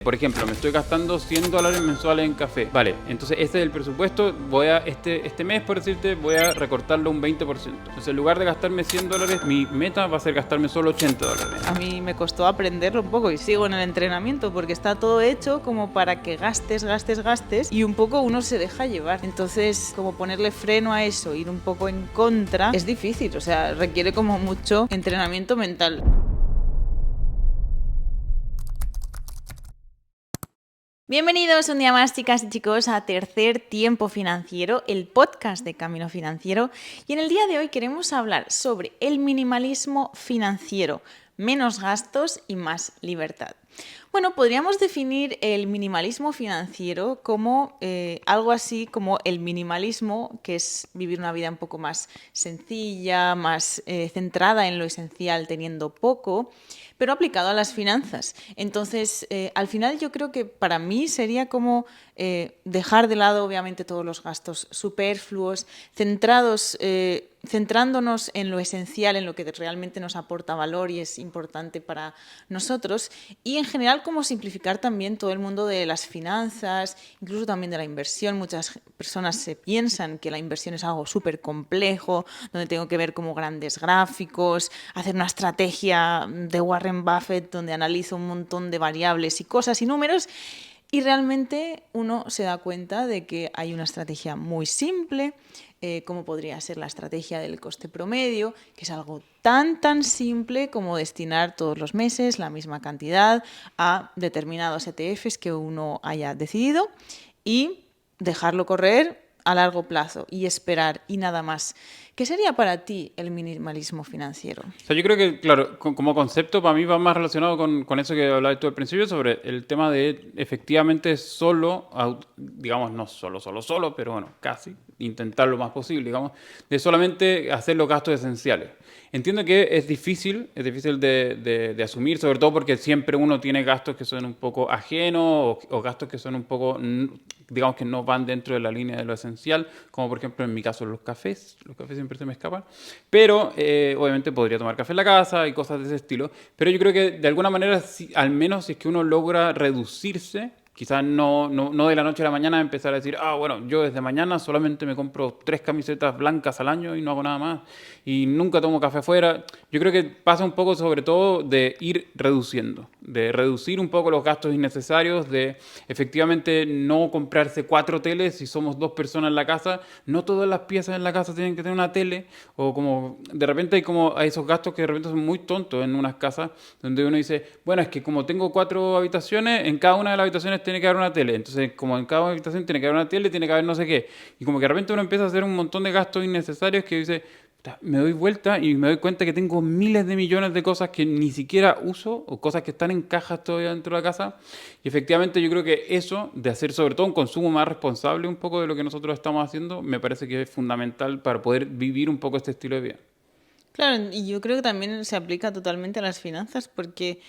Por ejemplo, me estoy gastando $100 mensuales en café. Vale, entonces este es el presupuesto. Este mes, por decirte, voy a recortarlo un 20%. Entonces, en lugar de gastarme $100, mi meta va a ser gastarme solo $80. A mí me costó aprenderlo un poco y sigo en el entrenamiento porque está todo hecho como para que gastes y un poco uno se deja llevar. Entonces, como ponerle freno a eso, ir un poco en contra, es difícil. O sea, requiere como mucho entrenamiento mental. Bienvenidos un día más, chicas y chicos, a Tercer Tiempo Financiero, el podcast de Camino Financiero. Y en el día de hoy queremos hablar sobre el minimalismo financiero, menos gastos y más libertad. Bueno, podríamos definir el minimalismo financiero como algo así como el minimalismo, que es vivir una vida un poco más sencilla, más centrada en lo esencial, teniendo poco, pero aplicado a las finanzas. Entonces, al final yo creo que para mí sería como dejar de lado, obviamente, todos los gastos superfluos, centrándonos en lo esencial, en lo que realmente nos aporta valor y es importante para nosotros, y en general como simplificar también todo el mundo de las finanzas, incluso también de la inversión. Muchas personas se piensan que la inversión es algo súper complejo, donde tengo que ver como grandes gráficos, hacer una estrategia de Warren Buffett donde analizo un montón de variables y cosas y números. Y realmente uno se da cuenta de que hay una estrategia muy simple, como podría ser la estrategia del coste promedio, que es algo tan simple como destinar todos los meses la misma cantidad a determinados ETFs que uno haya decidido y dejarlo correr a largo plazo y esperar y nada más. ¿Qué sería para ti el minimalismo financiero? O sea, yo creo que, claro, como concepto para mí va más relacionado con eso que hablabas tú al principio sobre el tema de efectivamente solo, digamos, no solo, pero bueno, casi, intentar lo más posible, digamos, de solamente hacer los gastos esenciales. Entiendo que es difícil de asumir, sobre todo porque siempre uno tiene gastos que son un poco ajenos o gastos que son un poco, digamos, que no van dentro de la línea de lo esencial, como por ejemplo en mi caso los cafés siempre se me escapan, pero obviamente podría tomar café en la casa y cosas de ese estilo, pero yo creo que de alguna manera, al menos si es que uno logra reducirse, quizás no de la noche a la mañana empezar a decir, bueno, yo desde mañana solamente me compro 3 camisetas blancas al año y no hago nada más y nunca tomo café afuera. Yo creo que pasa un poco sobre todo de ir reduciendo, de reducir un poco los gastos innecesarios, de efectivamente no comprarse 4 teles si somos 2 personas en la casa. No todas las piezas en la casa tienen que tener una tele, o como de repente hay esos gastos que de repente son muy tontos en unas casas donde uno dice, bueno, es que como tengo 4 habitaciones, en cada una de las habitaciones tiene que haber una tele, entonces como en cada habitación tiene que haber una tele, tiene que haber no sé qué, y como que de repente uno empieza a hacer un montón de gastos innecesarios que dice, me doy vuelta y me doy cuenta que tengo miles de millones de cosas que ni siquiera uso o cosas que están en cajas todavía dentro de la casa. Y efectivamente yo creo que eso de hacer sobre todo un consumo más responsable un poco de lo que nosotros estamos haciendo me parece que es fundamental para poder vivir un poco este estilo de vida. Claro, y yo creo que también se aplica totalmente a las finanzas porque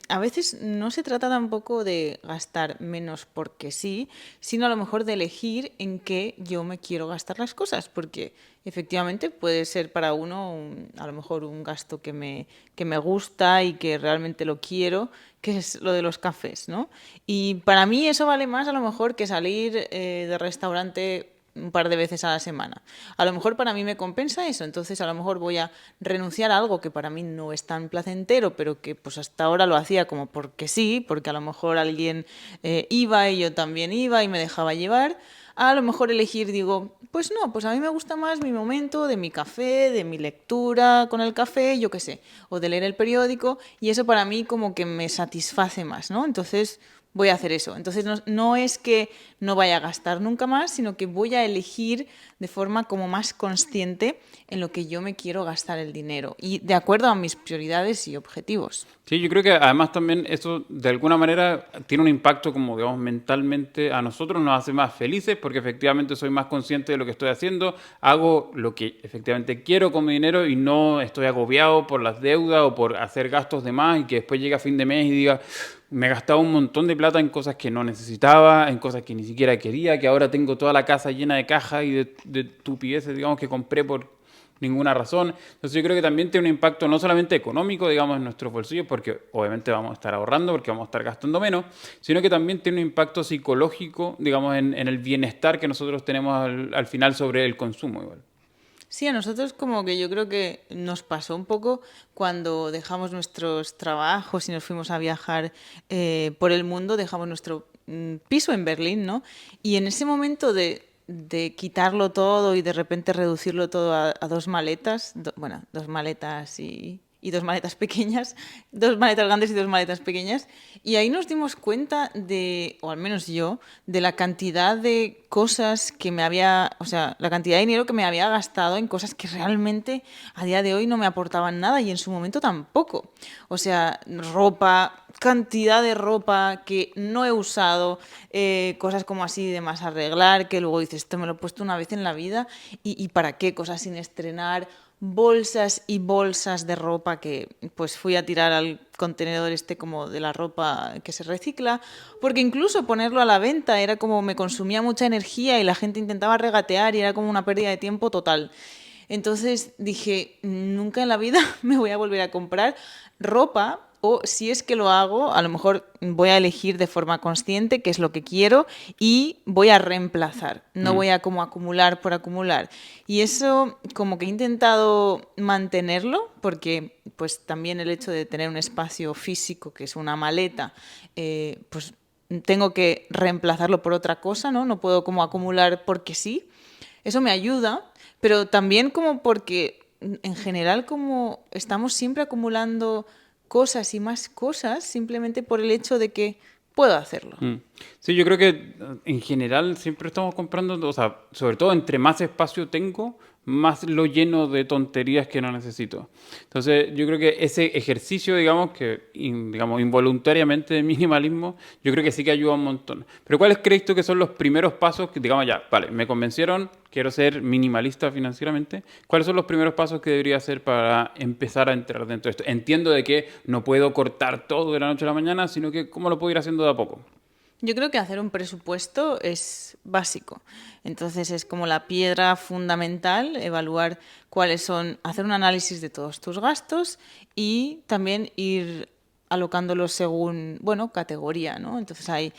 a veces no se trata tampoco de gastar menos porque sí, sino a lo mejor de elegir en qué yo me quiero gastar las cosas, porque efectivamente puede ser para uno a lo mejor un gasto que me gusta y que realmente lo quiero, que es lo de los cafés, ¿no? Y para mí eso vale más a lo mejor que salir de restaurante un par de veces a la semana. A lo mejor para mí me compensa eso, entonces a lo mejor voy a renunciar a algo que para mí no es tan placentero, pero que pues hasta ahora lo hacía como porque sí, porque a lo mejor alguien iba y yo también iba y me dejaba llevar. A lo mejor elegir, digo, pues no, pues a mí me gusta más mi momento de mi café, de mi lectura con el café, yo qué sé, o de leer el periódico, y eso para mí como que me satisface más, ¿no? Entonces voy a hacer eso. Entonces no es que no vaya a gastar nunca más, sino que voy a elegir de forma como más consciente en lo que yo me quiero gastar el dinero y de acuerdo a mis prioridades y objetivos. Sí, yo creo que además también eso de alguna manera tiene un impacto como digamos mentalmente a nosotros, nos hace más felices porque efectivamente soy más consciente de lo que estoy haciendo, hago lo que efectivamente quiero con mi dinero y no estoy agobiado por las deudas o por hacer gastos de más y que después llegue a fin de mes y diga, me he gastado un montón de plata en cosas que no necesitaba, en cosas que ni siquiera quería, que ahora tengo toda la casa llena de cajas y de estupideces, digamos, que compré ninguna razón. Entonces yo creo que también tiene un impacto no solamente económico, digamos, en nuestros bolsillos, porque obviamente vamos a estar ahorrando, porque vamos a estar gastando menos, sino que también tiene un impacto psicológico, digamos, en el bienestar que nosotros tenemos al final sobre el consumo igual. Sí, a nosotros como que yo creo que nos pasó un poco cuando dejamos nuestros trabajos y nos fuimos a viajar por el mundo, dejamos nuestro piso en Berlín, ¿no? Y en ese momento de quitarlo todo y de repente reducirlo todo a dos maletas, bueno, dos maletas y dos maletas pequeñas, dos maletas grandes y dos maletas pequeñas. Y ahí nos dimos cuenta de, o al menos yo, de la cantidad de cosas que me había, o sea, la cantidad de dinero que me había gastado en cosas que realmente a día de hoy no me aportaban nada y en su momento tampoco. O sea, ropa, cantidad de ropa que no he usado, cosas como así de más arreglar, que luego dices, esto me lo he puesto una vez en la vida y ¿para qué? Cosas sin estrenar, bolsas y bolsas de ropa que pues fui a tirar al contenedor este como de la ropa que se recicla, porque incluso ponerlo a la venta era como me consumía mucha energía y la gente intentaba regatear y era como una pérdida de tiempo total. Entonces dije, nunca en la vida me voy a volver a comprar ropa o si es que lo hago, a lo mejor voy a elegir de forma consciente qué es lo que quiero y voy a reemplazar. No voy a como acumular por acumular. Y eso como que he intentado mantenerlo porque pues también el hecho de tener un espacio físico que es una maleta, pues tengo que reemplazarlo por otra cosa, ¿no? No puedo como acumular porque sí. Eso me ayuda, pero también como porque en general como estamos siempre acumulando cosas y más cosas simplemente por el hecho de que puedo hacerlo. Sí, yo creo que en general siempre estamos comprando, o sea, sobre todo entre más espacio tengo, más lo lleno de tonterías que no necesito. Entonces, yo creo que ese ejercicio, digamos, digamos, involuntariamente de minimalismo, yo creo que sí que ayuda un montón. Pero ¿cuáles crees tú que son los primeros pasos que, digamos, ya, vale, me convencieron, quiero ser minimalista financieramente? ¿Cuáles son los primeros pasos que debería hacer para empezar a entrar dentro de esto? Entiendo de que no puedo cortar todo de la noche a la mañana, sino que cómo lo puedo ir haciendo de a poco. Yo creo que hacer un presupuesto es básico. Entonces es como la piedra fundamental, evaluar cuáles son, hacer un análisis de todos tus gastos y también ir alocándolos según, bueno, categoría, ¿no? Entonces hay,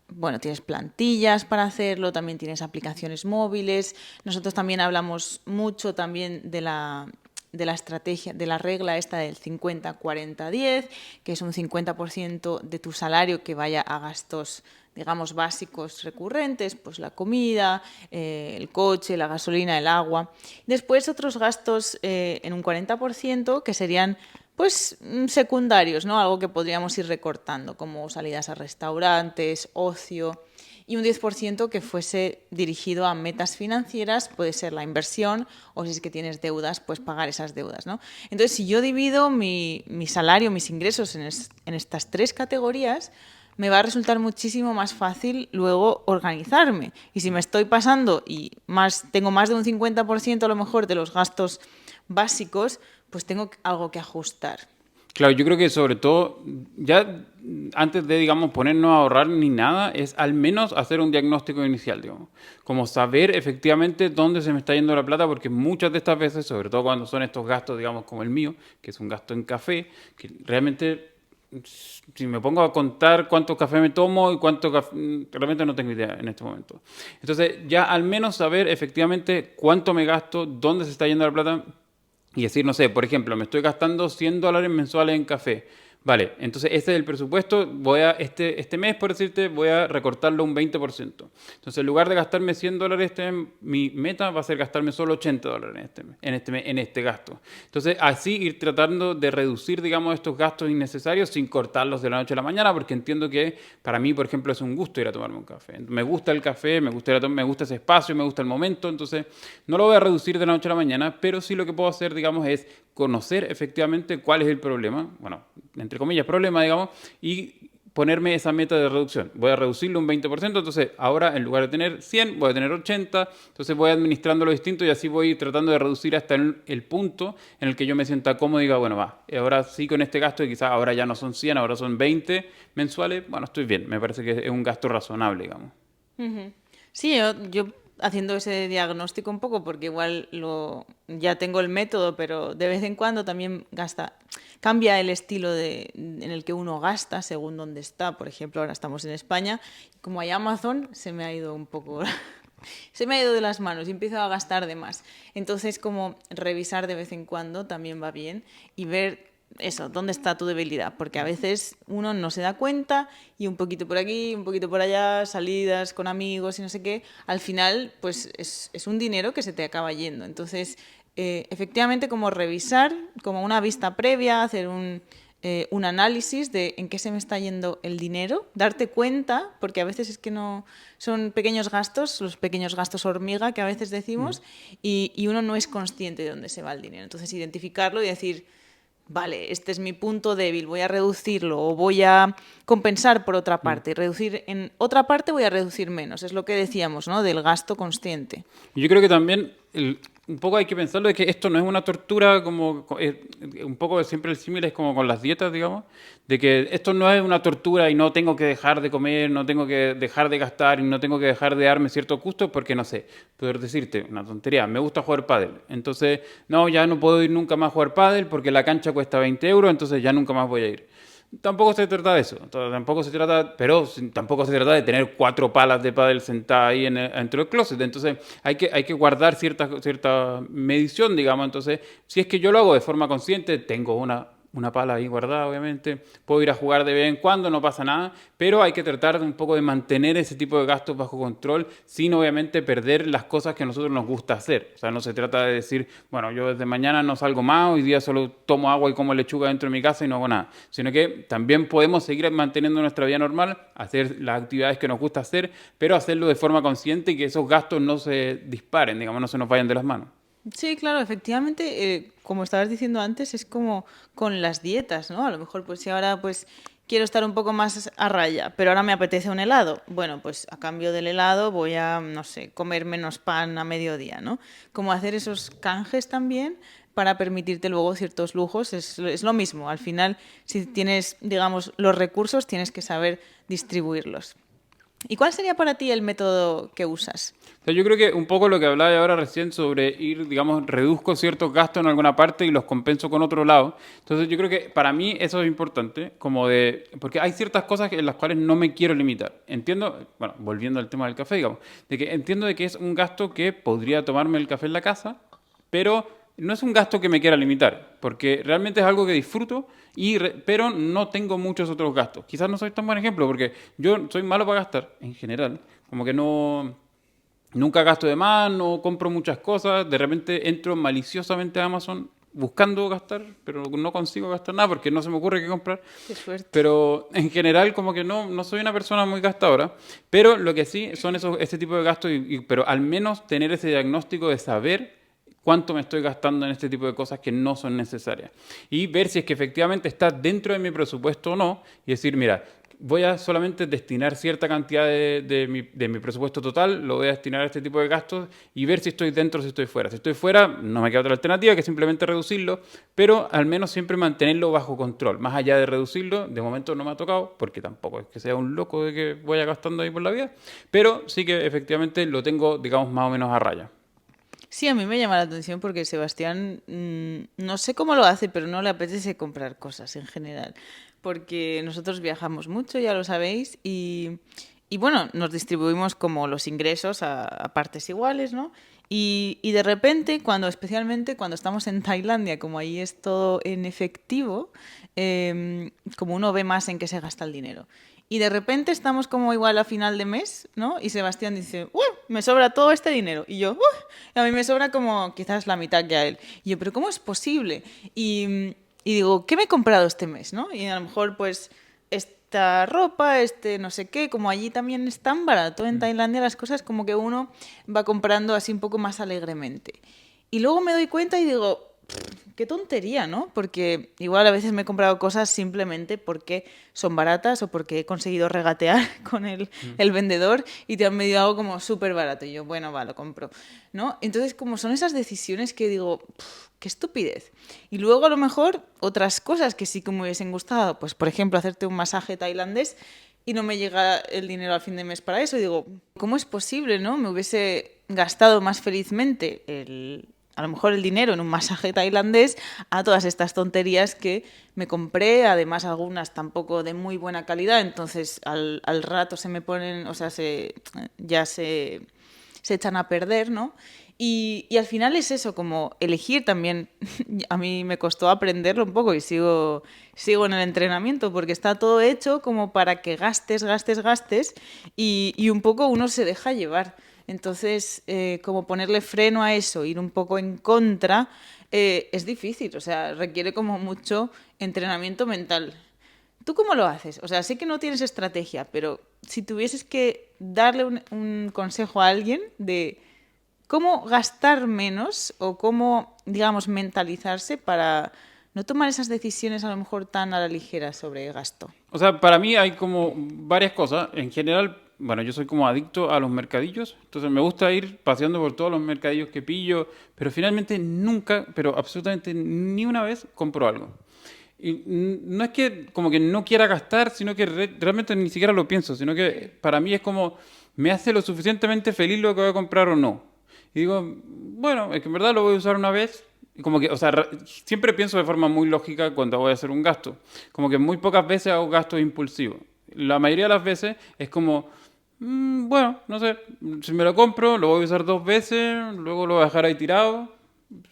bueno, tienes plantillas para hacerlo, también tienes aplicaciones móviles. Nosotros también hablamos mucho también de la estrategia, de la regla esta del 50-40-10, que es un 50% de tu salario que vaya a gastos, digamos, básicos recurrentes, pues la comida, el coche, la gasolina, el agua. Después otros gastos en un 40% que serían pues secundarios, ¿no? Algo que podríamos ir recortando, como salidas a restaurantes, ocio, y un 10% que fuese dirigido a metas financieras, puede ser la inversión o si es que tienes deudas, pues pagar esas deudas, ¿no? Entonces, si yo divido mi salario, mis ingresos en estas tres categorías, me va a resultar muchísimo más fácil luego organizarme. Y si me estoy pasando y tengo más de un 50% a lo mejor de los gastos básicos, pues tengo algo que ajustar. Claro, yo creo que sobre todo, ya antes de, digamos, ponernos a ahorrar ni nada, es al menos hacer un diagnóstico inicial, digamos. Como saber efectivamente dónde se me está yendo la plata, porque muchas de estas veces, sobre todo cuando son estos gastos, digamos, como el mío, que es un gasto en café, que realmente, si me pongo a contar cuánto café me tomo y cuánto café, realmente no tengo idea en este momento. Entonces, ya al menos saber efectivamente cuánto me gasto, dónde se está yendo la plata, y decir, no sé, por ejemplo, me estoy gastando $100 mensuales en café. Vale, entonces este es el presupuesto, este mes, por decirte, voy a recortarlo un 20%. Entonces, en lugar de gastarme $100 este mes, mi meta va a ser gastarme solo $80 en este gasto. Entonces, así ir tratando de reducir, digamos, estos gastos innecesarios sin cortarlos de la noche a la mañana, porque entiendo que para mí, por ejemplo, es un gusto ir a tomarme un café. Me gusta el café, me gusta ese espacio, me gusta el momento, entonces no lo voy a reducir de la noche a la mañana, pero sí lo que puedo hacer, digamos, es conocer efectivamente cuál es el problema, bueno, entre comillas, problema, digamos, y ponerme esa meta de reducción. Voy a reducirlo un 20%, entonces ahora en lugar de tener 100, voy a tener 80, entonces voy administrando lo distinto y así voy tratando de reducir hasta el punto en el que yo me sienta cómodo y diga, bueno, va, ahora sí con este gasto, y quizás ahora ya no son 100, ahora son 20 mensuales, bueno, estoy bien, me parece que es un gasto razonable, digamos. Sí, yo haciendo ese diagnóstico un poco, porque igual ya tengo el método, pero de vez en cuando también cambia el estilo en el que uno gasta según dónde está. Por ejemplo, ahora estamos en España, como hay Amazon, se me ha ido un poco, se me ha ido de las manos y empiezo a gastar de más. Entonces, como revisar de vez en cuando también va bien y ver eso, ¿dónde está tu debilidad? Porque a veces uno no se da cuenta y un poquito por aquí, un poquito por allá, salidas con amigos y no sé qué, al final pues es un dinero que se te acaba yendo. Entonces, efectivamente, como revisar, como una vista previa, hacer un análisis de en qué se me está yendo el dinero, darte cuenta, porque a veces es que no son pequeños gastos, los pequeños gastos hormiga que a veces decimos, y uno no es consciente de dónde se va el dinero. Entonces, identificarlo y decir, vale, este es mi punto débil, voy a reducirlo o voy a compensar por otra parte. Reducir en otra parte voy a reducir menos. Es lo que decíamos, ¿no? Del gasto consciente. Yo creo que también un poco hay que pensarlo de que esto no es una tortura como un poco siempre el símil es como con las dietas, digamos, de que esto no es una tortura y no tengo que dejar de comer, no tengo que dejar de gastar y no tengo que dejar de darme ciertos gustos porque no sé, poder decirte una tontería, me gusta jugar pádel, entonces no, ya no puedo ir nunca más a jugar pádel porque la cancha cuesta 20 euros, entonces ya nunca más voy a ir. Tampoco se trata de eso, tampoco se trata, pero tampoco se trata de tener 4 palas de pádel sentadas ahí dentro del closet. Entonces hay que guardar cierta medición, digamos. Entonces, si es que yo lo hago de forma consciente, tengo una pala ahí guardada, obviamente. Puedo ir a jugar de vez en cuando, no pasa nada, pero hay que tratar de un poco de mantener ese tipo de gastos bajo control, sin obviamente perder las cosas que a nosotros nos gusta hacer. O sea, no se trata de decir, bueno, yo desde mañana no salgo más, hoy día solo tomo agua y como lechuga dentro de mi casa y no hago nada. Sino que también podemos seguir manteniendo nuestra vida normal, hacer las actividades que nos gusta hacer, pero hacerlo de forma consciente y que esos gastos no se disparen, digamos, no se nos vayan de las manos. Sí, claro, efectivamente, como estabas diciendo antes, es como con las dietas, ¿no? A lo mejor, pues si ahora pues quiero estar un poco más a raya, pero ahora me apetece un helado. Bueno, pues a cambio del helado voy a, no sé, comer menos pan a mediodía, ¿no? Como hacer esos canjes también para permitirte luego ciertos lujos, es lo mismo. Al final, si tienes, digamos, los recursos, tienes que saber distribuirlos. ¿Y cuál sería para ti el método que usas? O sea, yo creo que un poco lo que hablaba ahora recién sobre ir, digamos, reduzco ciertos gastos en alguna parte y los compenso con otro lado. Entonces yo creo que para mí eso es importante, como de, porque hay ciertas cosas en las cuales no me quiero limitar. Entiendo, bueno, volviendo al tema del café, digamos, de que entiendo de que es un gasto que podría tomarme el café en la casa, pero no es un gasto que me quiera limitar, porque realmente es algo que disfruto, pero no tengo muchos otros gastos. Quizás no soy tan buen ejemplo, porque yo soy malo para gastar, en general. Como que nunca gasto de más, no compro muchas cosas. De repente entro maliciosamente a Amazon buscando gastar, pero no consigo gastar nada porque no se me ocurre qué comprar. Qué suerte. Pero en general como que no soy una persona muy gastadora, pero lo que sí son ese tipo de gastos, pero al menos tener ese diagnóstico de saber cuánto me estoy gastando en este tipo de cosas que no son necesarias. Y ver si es que efectivamente está dentro de mi presupuesto o no. Y decir, mira, voy a solamente destinar cierta cantidad de mi presupuesto total, lo voy a destinar a este tipo de gastos y ver si estoy dentro o si estoy fuera. Si estoy fuera, no me queda otra alternativa que simplemente reducirlo, pero al menos siempre mantenerlo bajo control. Más allá de reducirlo, de momento no me ha tocado, porque tampoco es que sea un loco de que vaya gastando ahí por la vida, pero sí que efectivamente lo tengo, digamos, más o menos a raya. Sí, a mí me llama la atención porque Sebastián, no sé cómo lo hace, pero no le apetece comprar cosas en general. Porque nosotros viajamos mucho, ya lo sabéis, y bueno, nos distribuimos como los ingresos a partes iguales, ¿no? Y de repente, especialmente cuando estamos en Tailandia, como ahí es todo en efectivo, como uno ve más en qué se gasta el dinero. Y de repente estamos como igual a final de mes, ¿no? Y Sebastián dice, ¡uy! Me sobra todo este dinero. Y yo, ¡uy! A mí me sobra como quizás la mitad que a él. Y yo, ¿pero cómo es posible? Y digo, ¿qué me he comprado este mes, no? Y a lo mejor, pues, esta ropa, este no sé qué, como allí también es tan barato en Tailandia las cosas, como que uno va comprando así un poco más alegremente. Y luego me doy cuenta y digo, qué tontería, ¿no? Porque igual a veces me he comprado cosas simplemente porque son baratas o porque he conseguido regatear con el vendedor y te han medido algo como súper barato. Y yo, bueno, va, lo compro, ¿no? Entonces, como son esas decisiones que digo, qué estupidez. Y luego a lo mejor otras cosas que sí que me hubiesen gustado, pues por ejemplo, hacerte un masaje tailandés y no me llega el dinero al fin de mes para eso. Y digo, ¿cómo es posible, no? Me hubiese gastado más felizmente a lo mejor el dinero en un masaje tailandés a todas estas tonterías que me compré, además algunas tampoco de muy buena calidad, entonces al rato se me ponen, o sea, se echan a perder, ¿no? Y al final es eso, como elegir también, a mí me costó aprenderlo un poco y sigo en el entrenamiento porque está todo hecho como para que gastes y un poco uno se deja llevar. Entonces, como ponerle freno a eso, ir un poco en contra, es difícil, o sea, requiere como mucho entrenamiento mental. ¿Tú cómo lo haces? O sea, sé que no tienes estrategia, pero si tuvieses que darle un consejo a alguien de cómo gastar menos o cómo, digamos, mentalizarse para no tomar esas decisiones a lo mejor tan a la ligera sobre gasto. O sea, para mí hay como varias cosas. En general, bueno, yo soy como adicto a los mercadillos, entonces me gusta ir paseando por todos los mercadillos que pillo, pero finalmente nunca, pero absolutamente ni una vez compro algo. Y no es que como que no quiera gastar, sino que realmente ni siquiera lo pienso, sino que para mí es como me hace lo suficientemente feliz lo que voy a comprar o no. Y digo, bueno, es que en verdad lo voy a usar una vez. Y como que, o sea, siempre pienso de forma muy lógica cuando voy a hacer un gasto. Como que muy pocas veces hago gastos impulsivos. La mayoría de las veces es como, bueno, no sé, si me lo compro, lo voy a usar 2 veces, luego lo voy a dejar ahí tirado.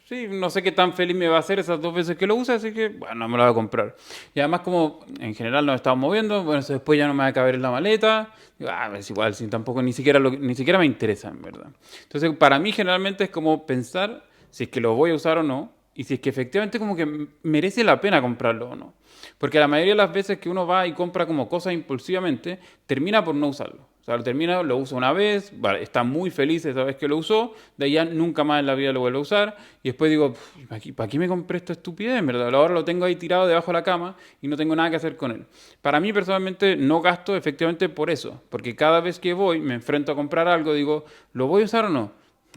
Sí, no sé qué tan feliz me va a hacer esas 2 veces que lo use, así que, bueno, no me lo voy a comprar. Y además, como en general nos estamos moviendo, bueno, eso después ya no me va a caber en la maleta. Digo, es igual, si tampoco ni siquiera me interesa, en verdad. Entonces, para mí generalmente es como pensar si es que lo voy a usar o no, y si es que efectivamente como que merece la pena comprarlo o no. Porque la mayoría de las veces que uno va y compra como cosas impulsivamente, termina por no usarlo. O sea, lo termina, lo usa una vez, vale, está muy feliz esa vez que lo usó, de ahí ya nunca más en la vida lo vuelve a usar, y después digo, ¿para qué me compré esta estupidez? En verdad, ahora lo tengo ahí tirado debajo de la cama y no tengo nada que hacer con él. Para mí personalmente no gasto efectivamente por eso, porque cada vez que voy, me enfrento a comprar algo, digo, ¿lo voy a usar o no?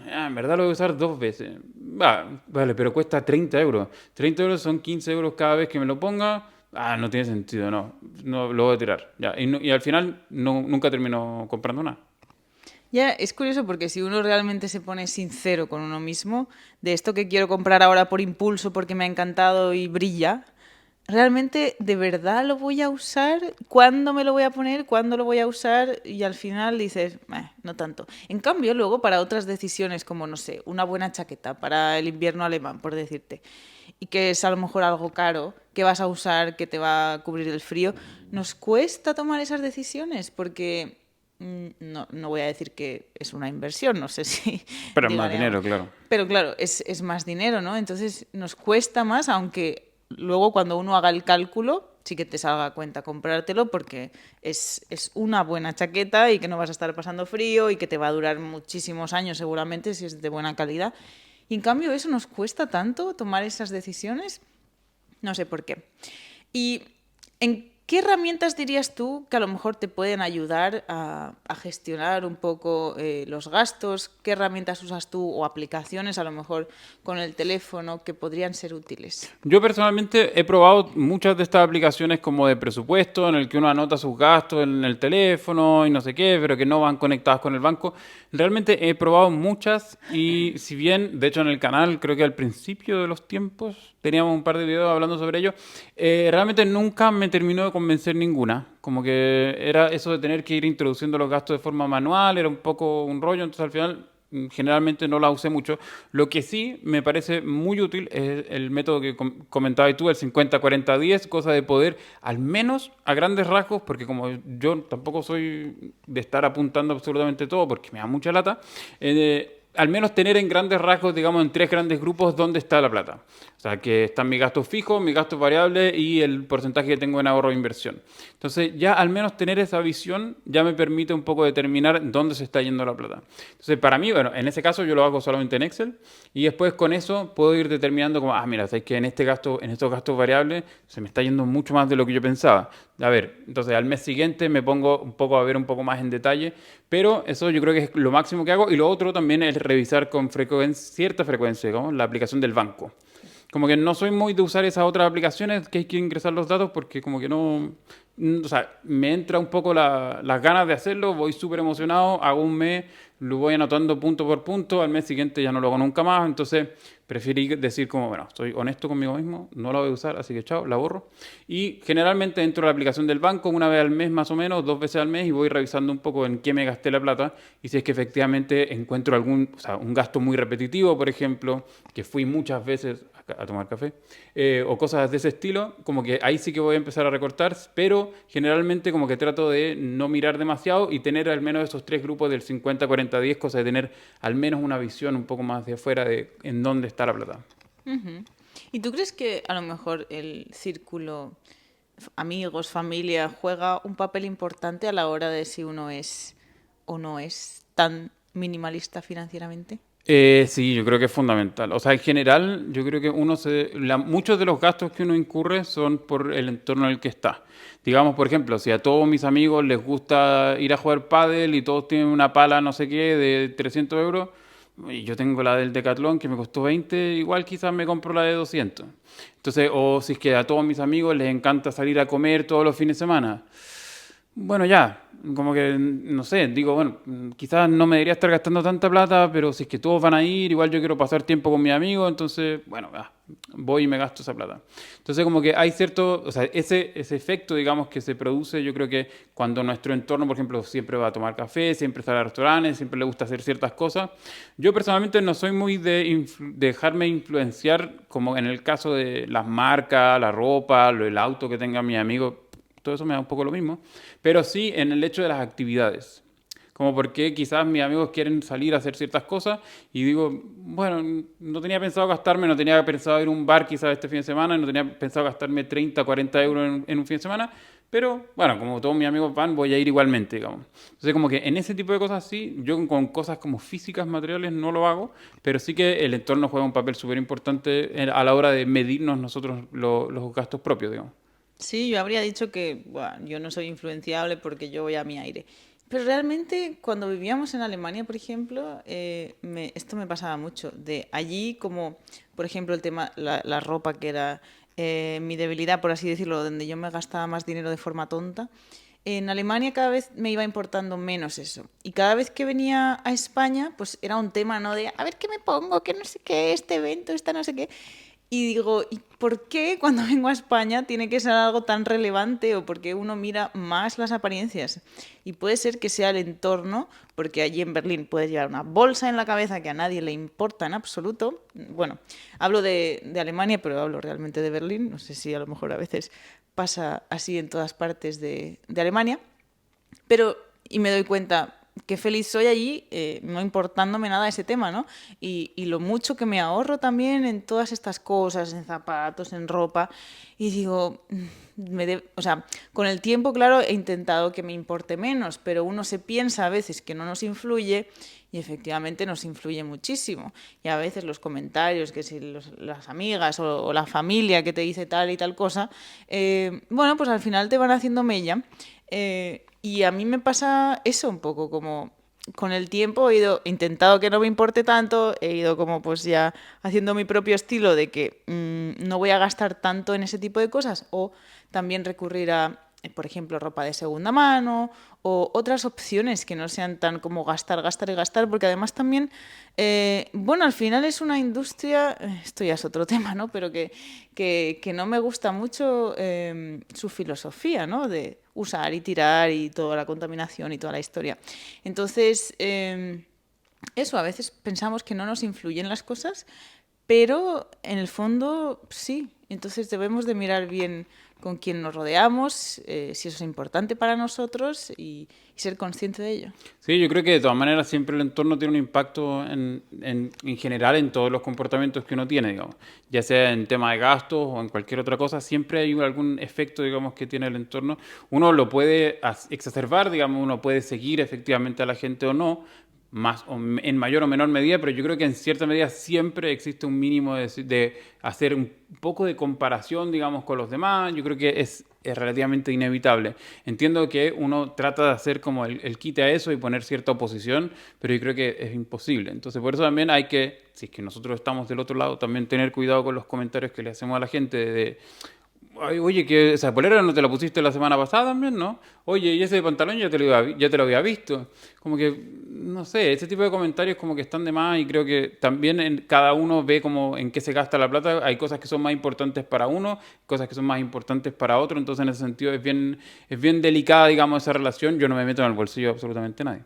En verdad lo voy a usar 2 veces. Vale, pero cuesta 30 euros. 30 euros son 15 euros cada vez que me lo ponga. No tiene sentido, no. No lo voy a tirar. Ya. Y al final nunca termino comprando nada. Ya, es curioso porque si uno realmente se pone sincero con uno mismo, de esto que quiero comprar ahora por impulso porque me ha encantado y brilla, realmente de verdad lo voy a usar, cuándo me lo voy a poner, cuándo lo voy a usar y al final dices, no tanto. En cambio, luego para otras decisiones como, no sé, una buena chaqueta para el invierno alemán, por decirte, y que es a lo mejor algo caro, que vas a usar, que te va a cubrir el frío, nos cuesta tomar esas decisiones porque no voy a decir que es una inversión, no sé si Pero es más llegaríamos. dinero, claro. Pero claro, es más dinero, ¿no? Entonces nos cuesta más, aunque luego cuando uno haga el cálculo, sí que te salga a cuenta comprártelo porque es una buena chaqueta y que no vas a estar pasando frío y que te va a durar muchísimos años seguramente si es de buena calidad. Y en cambio eso nos cuesta tanto tomar esas decisiones, no sé por qué. ¿Y en qué herramientas dirías tú que a lo mejor te pueden ayudar a gestionar un poco los gastos? ¿Qué herramientas usas tú o aplicaciones a lo mejor con el teléfono que podrían ser útiles? Yo personalmente he probado muchas de estas aplicaciones como de presupuesto, en el que uno anota sus gastos en el teléfono y no sé qué, pero que no van conectadas con el banco. Realmente he probado muchas y si bien, de hecho en el canal, creo que al principio de los tiempos teníamos un par de videos hablando sobre ello, realmente nunca me terminó de convencer ninguna. Como que era eso de tener que ir introduciendo los gastos de forma manual, era un poco un rollo, entonces al final generalmente no la usé mucho. Lo que sí me parece muy útil es el método que comentabas tú, el 50-40-10, cosa de poder, al menos a grandes rasgos, porque como yo tampoco soy de estar apuntando absolutamente todo, porque me da mucha lata, al menos tener en grandes rasgos, digamos, en 3 grandes grupos, dónde está la plata. O sea, que están mis gastos fijos, mis gastos variables y el porcentaje que tengo en ahorro e inversión. Entonces, ya al menos tener esa visión ya me permite un poco determinar dónde se está yendo la plata. Entonces, para mí, bueno, en ese caso yo lo hago solamente en Excel y después con eso puedo ir determinando como, mira, sabes que en este gasto, en estos gastos variables se me está yendo mucho más de lo que yo pensaba. A ver, entonces al mes siguiente me pongo un poco a ver un poco más en detalle, pero eso yo creo que es lo máximo que hago. Y lo otro también es revisar con cierta frecuencia, digamos, la aplicación del banco. como que no soy muy de usar esas otras aplicaciones que hay que ingresar los datos porque como que no, o sea, me entra un poco las ganas de hacerlo, voy súper emocionado, hago un mes, lo voy anotando punto por punto, al mes siguiente ya no lo hago nunca más, entonces preferí decir como, bueno, soy honesto conmigo mismo, no la voy a usar, así que chao, la borro. Y generalmente entro a la aplicación del banco una vez al mes más o menos, 2 veces al mes y voy revisando un poco en qué me gasté la plata y si es que efectivamente encuentro o sea, un gasto muy repetitivo, por ejemplo, que fui muchas veces a tomar café, o cosas de ese estilo, como que ahí sí que voy a empezar a recortar, pero generalmente como que trato de no mirar demasiado y tener al menos esos tres grupos del 50-40-10, cosa de tener al menos una visión un poco más de afuera de en dónde está la plata. Ujú. ¿Y tú crees que a lo mejor el círculo, amigos, familia, juega un papel importante a la hora de si uno es o no es tan minimalista financieramente? Sí, yo creo que es fundamental. O sea, en general, yo creo que muchos de los gastos que uno incurre son por el entorno en el que está. Digamos, por ejemplo, si a todos mis amigos les gusta ir a jugar pádel y todos tienen una pala no sé qué de 300 euros, y yo tengo la del Decathlon que me costó 20, igual quizás me compro la de 200. Entonces, o si es que a todos mis amigos les encanta salir a comer todos los fines de semana. Bueno, ya, como que, no sé, digo, bueno, quizás no me debería estar gastando tanta plata, pero si es que todos van a ir, igual yo quiero pasar tiempo con mis amigos, entonces, bueno, voy y me gasto esa plata. Entonces, como que hay cierto, o sea, ese efecto, digamos, que se produce, yo creo que cuando nuestro entorno, por ejemplo, siempre va a tomar café, siempre sale a restaurantes, siempre le gusta hacer ciertas cosas. Yo personalmente no soy muy de dejarme influenciar, como en el caso de las marcas, la ropa, el auto que tenga mi amigo, todo eso me da un poco lo mismo, pero sí en el hecho de las actividades. Como porque quizás mis amigos quieren salir a hacer ciertas cosas y digo, bueno, no tenía pensado gastarme, no tenía pensado ir a un bar quizás este fin de semana, no tenía pensado gastarme 30, 40 euros en un fin de semana, pero bueno, como todos mis amigos van, voy a ir igualmente, digamos. Entonces como que en ese tipo de cosas sí, yo con cosas como físicas, materiales, no lo hago, pero sí que el entorno juega un papel súper importante a la hora de medirnos nosotros los gastos propios, digamos. Sí, yo habría dicho que buah, yo no soy influenciable porque yo voy a mi aire. Pero realmente cuando vivíamos en Alemania, por ejemplo, esto me pasaba mucho. De allí, como por ejemplo el tema, la ropa, que era mi debilidad, por así decirlo, donde yo me gastaba más dinero de forma tonta. En Alemania cada vez me iba importando menos eso. Y cada vez que venía a España, pues era un tema, ¿no? De a ver qué me pongo, que no sé qué, este evento, esta no sé qué. Y digo, ¿y por qué cuando vengo a España tiene que ser algo tan relevante o por qué uno mira más las apariencias? Y puede ser que sea el entorno, porque allí en Berlín puedes llevar una bolsa en la cabeza que a nadie le importa en absoluto. Bueno, hablo de Alemania, pero hablo realmente de Berlín. No sé si a lo mejor a veces pasa así en todas partes de Alemania. Pero, y me doy cuenta, qué feliz soy allí, no importándome nada ese tema, ¿no? Y lo mucho que me ahorro también en todas estas cosas, en zapatos, en ropa. Y digo, o sea, con el tiempo, claro, he intentado que me importe menos, pero uno se piensa a veces que no nos influye y efectivamente nos influye muchísimo. Y a veces los comentarios, que si las amigas o la familia que te dice tal y tal cosa, bueno, pues al final te van haciendo mella. Y a mí me pasa eso un poco, como con el tiempo he intentado que no me importe tanto, he ido como pues ya haciendo mi propio estilo de que no voy a gastar tanto en ese tipo de cosas o también recurrir a, por ejemplo, ropa de segunda mano o otras opciones que no sean tan como gastar, gastar y gastar, porque además también, bueno, al final es una industria, esto ya es otro tema, ¿no? Pero que no me gusta mucho su filosofía, ¿no? De usar y tirar y toda la contaminación y toda la historia. Entonces, eso, a veces pensamos que no nos influyen las cosas, pero en el fondo sí. Entonces debemos de mirar bien con quién nos rodeamos, si eso es importante para nosotros y ser consciente de ello. Sí, yo creo que de todas maneras siempre el entorno tiene un impacto en general en todos los comportamientos que uno tiene, digamos. Ya sea en tema de gastos o en cualquier otra cosa, siempre hay algún efecto, digamos, que tiene el entorno. Uno lo puede exacerbar, digamos, uno puede seguir efectivamente a la gente o no, más en mayor o menor medida, pero yo creo que en cierta medida siempre existe un mínimo de hacer un poco de comparación, digamos, con los demás. Yo creo que es es relativamente inevitable. Entiendo que uno trata de hacer como el quite a eso y poner cierta oposición, pero yo creo que es imposible. Entonces, por eso también hay que, si es que nosotros estamos del otro lado, también tener cuidado con los comentarios que le hacemos a la gente de "Ay, oye, que esa polera no te la pusiste la semana pasada también, ¿no? Oye, y ese pantalón ya te lo había visto". Como que, no sé, ese tipo de comentarios como que están de más y creo que también cada uno ve como en qué se gasta la plata. Hay cosas que son más importantes para uno, cosas que son más importantes para otro, entonces en ese sentido es bien delicada, digamos, esa relación. Yo no me meto en el bolsillo de absolutamente nadie.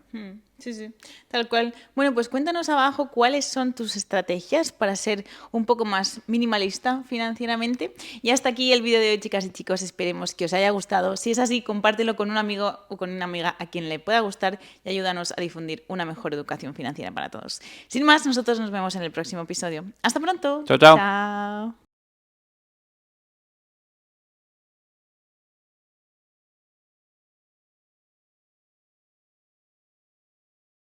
Sí, sí, tal cual. Bueno, pues cuéntanos abajo cuáles son tus estrategias para ser un poco más minimalista financieramente. Y hasta aquí el vídeo de hoy, chicas y chicos. Esperemos que os haya gustado. Si es así, compártelo con un amigo o con una amiga a quien le pueda gustar y ayúdanos a difundir una mejor educación financiera para todos. Sin más, nosotros nos vemos en el próximo episodio. Hasta pronto. Chao, chao. Chao.